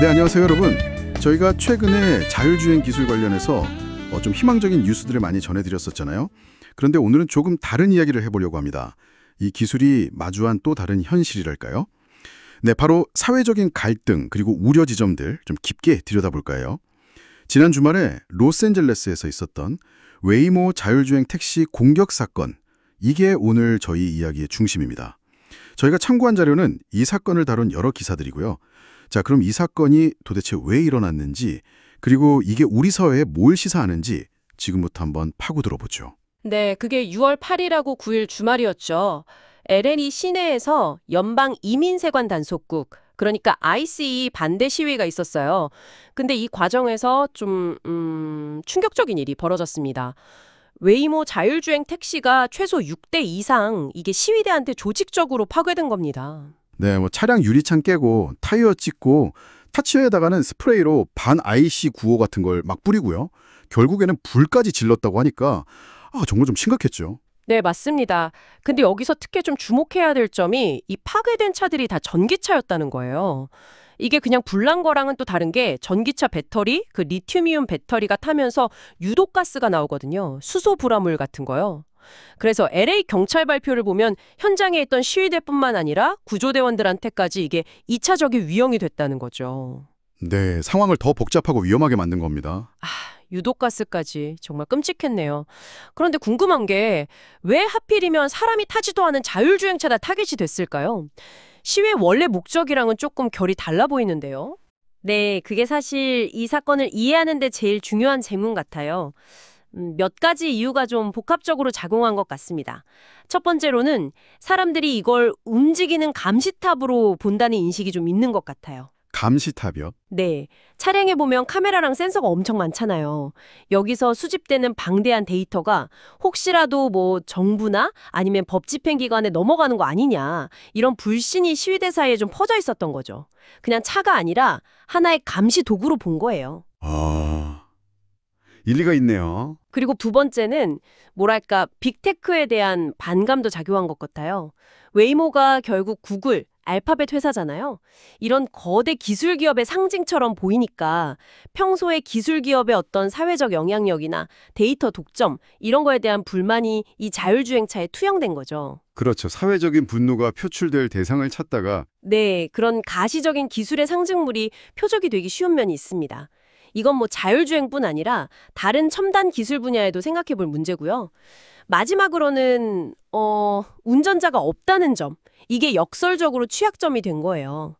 네, 안녕하세요 여러분. 저희가 최근에 자율주행 기술 관련해서 좀 희망적인 뉴스들을 많이 전해드렸었잖아요. 그런데 오늘은 조금 다른 이야기를 해보려고 합니다. 이 기술이 마주한 또 다른 현실이랄까요? 네, 바로 사회적인 갈등 그리고 우려 지점들 좀 깊게 들여다볼까 해요. 지난 주말에 로스앤젤레스에서 있었던 웨이모 자율주행 택시 공격 사건, 이게 오늘 저희 이야기의 중심입니다. 저희가 참고한 자료는 이 사건을 다룬 여러 기사들이고요. 자, 그럼 이 사건이 도대체 왜 일어났는지, 그리고 이게 우리 사회에 뭘 시사하는지 지금부터 한번 파고 들어보죠. 네, 그게 6월 8일하고 9일 주말이었죠. LA 시내에서 연방 이민세관 단속국, 그러니까 ICE 반대 시위가 있었어요. 근데 이 과정에서 좀 충격적인 일이 벌어졌습니다. 웨이모 자율주행 택시가 최소 6대 이상 이게 시위대한테 조직적으로 파괴된 겁니다. 네, 차량 유리창 깨고 타이어 찢고 타치에다가는 스프레이로 반 IC 구호 같은 걸 막 뿌리고요. 결국에는 불까지 질렀다고 하니까 정말 좀 심각했죠. 네, 맞습니다. 근데 여기서 특히 좀 주목해야 될 점이 이 파괴된 차들이 다 전기차였다는 거예요. 이게 그냥 불난 거랑은 또 다른 게 전기차 배터리, 그 리튬이온 배터리가 타면서 유독가스가 나오거든요. 수소 불화물 같은 거요. 그래서 LA 경찰 발표를 보면 현장에 있던 시위대뿐만 아니라 구조대원들한테까지 이게 2차적인 위험이 됐다는 거죠. 네, 상황을 더 복잡하고 위험하게 만든 겁니다. 유독가스까지 정말 끔찍했네요. 그런데 궁금한 게 왜 하필이면 사람이 타지도 않은 자율주행차가 타깃이 됐을까요? 시위의 원래 목적이랑은 조금 결이 달라 보이는데요. 네, 그게 사실 이 사건을 이해하는 데 제일 중요한 제문 같아요. 몇 가지 이유가 좀 복합적으로 작용한 것 같습니다. 첫 번째로는 사람들이 이걸 움직이는 감시탑으로 본다는 인식이 좀 있는 것 같아요. 감시탑이요? 네, 차량에 보면 카메라랑 센서가 엄청 많잖아요. 여기서 수집되는 방대한 데이터가 혹시라도 뭐 정부나 아니면 법 집행기관에 넘어가는 거 아니냐, 이런 불신이 시위대 사이에 좀 퍼져 있었던 거죠. 그냥 차가 아니라 하나의 감시 도구로 본 거예요. 일리가 있네요. 그리고 두 번째는 뭐랄까 빅테크에 대한 반감도 작용한 것 같아요. 웨이모가 결국 구글, 알파벳 회사잖아요. 이런 거대 기술 기업의 상징처럼 보이니까 평소에 기술 기업의 어떤 사회적 영향력이나 데이터 독점 이런 거에 대한 불만이 이 자율주행차에 투영된 거죠. 그렇죠. 사회적인 분노가 표출될 대상을 찾다가 네, 그런 가시적인 기술의 상징물이 표적이 되기 쉬운 면이 있습니다. 이건 뭐 자율주행뿐 아니라 다른 첨단 기술 분야에도 생각해 볼 문제고요. 마지막으로는 운전자가 없다는 점. 이게 역설적으로 취약점이 된 거예요.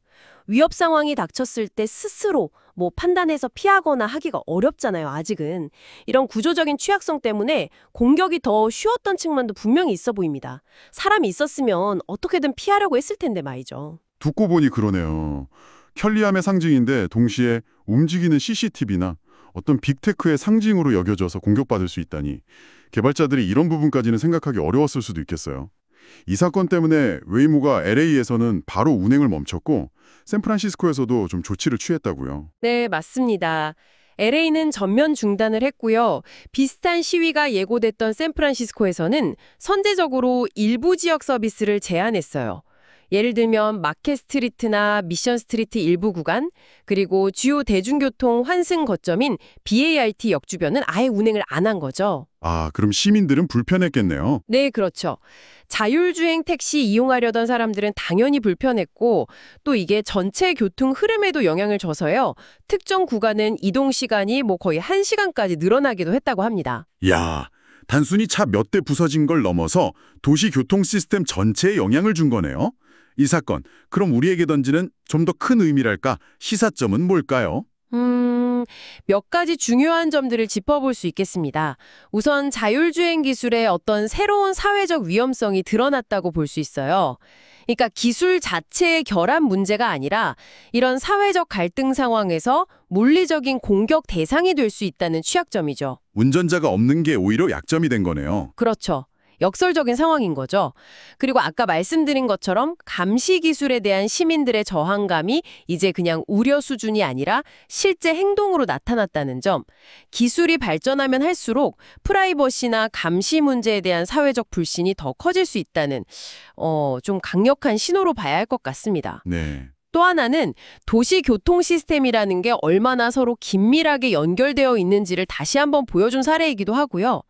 위협 상황이 닥쳤을 때 스스로 뭐 판단해서 피하거나 하기가 어렵잖아요, 아직은. 이런 구조적인 취약성 때문에 공격이 더 쉬웠던 측면도 분명히 있어 보입니다. 사람이 있었으면 어떻게든 피하려고 했을 텐데 말이죠. 듣고 보니 그러네요. 편리함의 상징인데 동시에 움직이는 CCTV나 어떤 빅테크의 상징으로 여겨져서 공격받을 수 있다니 개발자들이 이런 부분까지는 생각하기 어려웠을 수도 있겠어요. 이 사건 때문에 웨이모가 LA에서는 바로 운행을 멈췄고 샌프란시스코에서도 좀 조치를 취했다고요. 네, 맞습니다. LA는 전면 중단을 했고요. 비슷한 시위가 예고됐던 샌프란시스코에서는 선제적으로 일부 지역 서비스를 제한했어요. 예를 들면 마켓 스트리트나 미션 스트리트 일부 구간, 그리고 주요 대중교통 환승 거점인 BART 역 주변은 아예 운행을 안 한 거죠. 그럼 시민들은 불편했겠네요. 네, 그렇죠. 자율주행 택시 이용하려던 사람들은 당연히 불편했고 또 이게 전체 교통 흐름에도 영향을 줘서요. 특정 구간은 이동 시간이 뭐 거의 1시간까지 늘어나기도 했다고 합니다. 야, 단순히 차 몇 대 부서진 걸 넘어서 도시 교통 시스템 전체에 영향을 준 거네요. 이 사건, 그럼 우리에게 던지는 좀 더 큰 의미랄까? 시사점은 뭘까요? 몇 가지 중요한 점들을 짚어볼 수 있겠습니다. 우선 자율주행 기술의 어떤 새로운 사회적 위험성이 드러났다고 볼 수 있어요. 그러니까 기술 자체의 결함 문제가 아니라 이런 사회적 갈등 상황에서 물리적인 공격 대상이 될 수 있다는 취약점이죠. 운전자가 없는 게 오히려 약점이 된 거네요. 그렇죠. 역설적인 상황인 거죠. 그리고 아까 말씀드린 것처럼 감시 기술에 대한 시민들의 저항감이 이제 그냥 우려 수준이 아니라 실제 행동으로 나타났다는 점. 기술이 발전하면 할수록 프라이버시나 감시 문제에 대한 사회적 불신이 더 커질 수 있다는 좀 강력한 신호로 봐야 할 것 같습니다. 네. 또 하나는 도시 교통 시스템이라는 게 얼마나 서로 긴밀하게 연결되어 있는지를 다시 한번 보여준 사례이기도 하고요.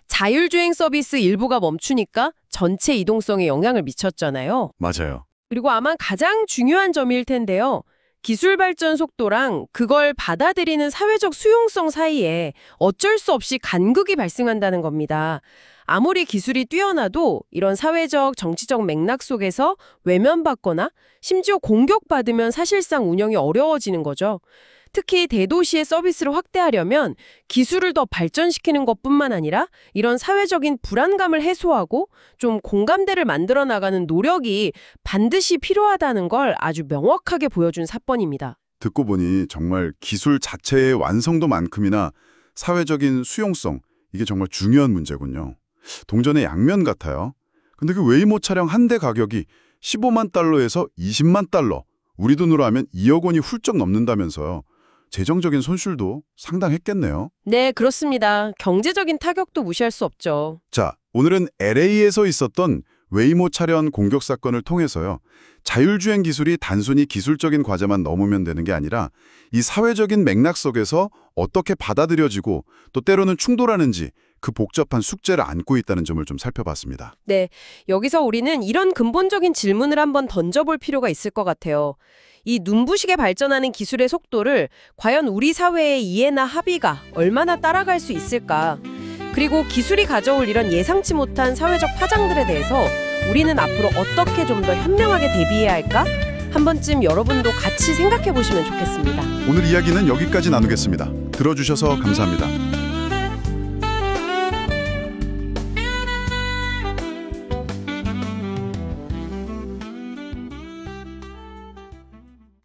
자율주행 서비스 일부가 멈추니까 전체 이동성에 영향을 미쳤잖아요. 맞아요. 그리고 아마 가장 중요한 점일 텐데요. 기술 발전 속도랑 그걸 받아들이는 사회적 수용성 사이에 어쩔 수 없이 간극이 발생한다는 겁니다. 아무리 기술이 뛰어나도 이런 사회적, 정치적 맥락 속에서 외면받거나 심지어 공격받으면 사실상 운영이 어려워지는 거죠. 특히 대도시의 서비스를 확대하려면 기술을 더 발전시키는 것뿐만 아니라 이런 사회적인 불안감을 해소하고 좀 공감대를 만들어 나가는 노력이 반드시 필요하다는 걸 아주 명확하게 보여준 사건입니다. 듣고 보니 정말 기술 자체의 완성도만큼이나 사회적인 수용성, 이게 정말 중요한 문제군요. 동전의 양면 같아요. 근데 그 웨이모 차량 한 대 가격이 15만 달러에서 20만 달러, 우리 돈으로 하면 2억 원이 훌쩍 넘는다면서요. 재정적인 손실도 상당했겠네요. 네, 그렇습니다. 경제적인 타격도 무시할 수 없죠. 자, 오늘은 LA에서 있었던 웨이모 차량 공격 사건을 통해서요. 자율주행 기술이 단순히 기술적인 과제만 넘으면 되는 게 아니라 이 사회적인 맥락 속에서 어떻게 받아들여지고 또 때로는 충돌하는지 그 복잡한 숙제를 안고 있다는 점을 좀 살펴봤습니다. 네, 여기서 우리는 이런 근본적인 질문을 한번 던져볼 필요가 있을 것 같아요. 이 눈부시게 발전하는 기술의 속도를 과연 우리 사회의 이해나 합의가 얼마나 따라갈 수 있을까? 그리고 기술이 가져올 이런 예상치 못한 사회적 파장들에 대해서 우리는 앞으로 어떻게 좀 더 현명하게 대비해야 할까? 한 번쯤 여러분도 같이 생각해 보시면 좋겠습니다. 오늘 이야기는 여기까지 나누겠습니다. 들어주셔서 감사합니다.